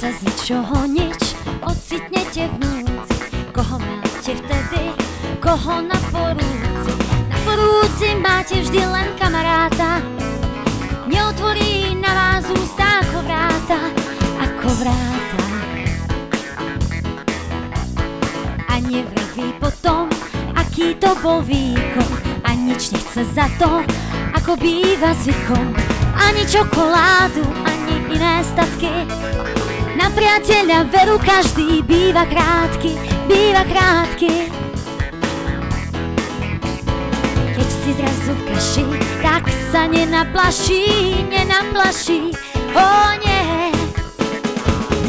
sa z ničoho nič ocitnete v núdzi, koho máte vtedy, koho na porúdzi. Na porúdzi máte vždy len kamaráta, neotvorí na vás ústa ako vráta, ako vráta. A nevraví potom, aký to bol výkon, a nič nechce za to, ako býva zvykom. Ani čokoládu, ani iné statky, na priateľa veru každý býva krátky, býva krátky. Keď si zrazu v kaši, tak sa nenaplaší, nenaplaší, ó nie.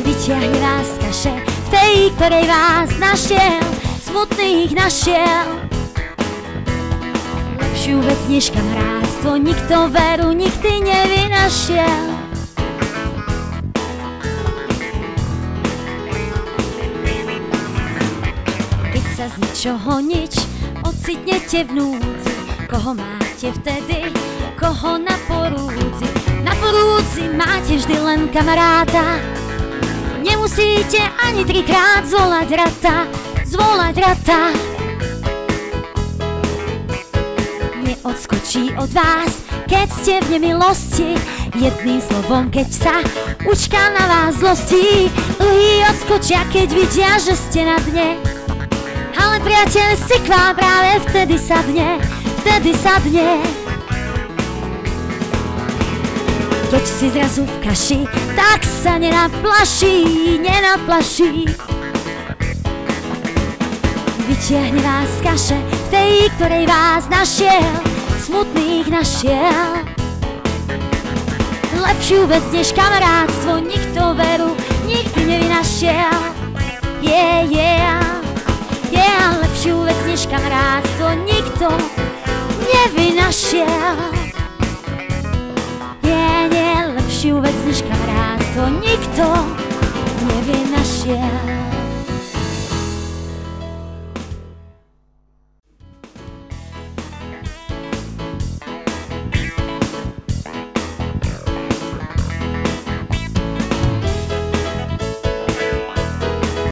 Vyťahne vás z kaše, v tej, ktorej vás našiel, smutných našiel. Lepšiu vec než kamarátstvo nikto veru nikdy nevynašiel. Keď sa z ničoho nič ocitnete v núdzi, koho máte vtedy, koho na porúdzi. Na porúdzi máte vždy len kamaráta, nemusíte ani trikrát zvolať rata, zvolať rata. Neodskočí od vás, keď ste v nemilosti, jedným slovom, keď sa učká na vás zlostí. Dlhí odskočia, keď vidia, že ste na dne, ale priateľ si k vám práve vtedy sadne, vtedy sadne. Keď si zrazu v kaši, tak sa nenaplaší, nenaplaší. Vytiahne vás z kaše, v tej, ktorej vás našiel, smutných našiel. Lepšiu vec než kamarátstvo nikto veru nikdy nevynašiel. Yeah, yeah, yeah, lepšiu vec než kamarátstvo nikto nevynašiel.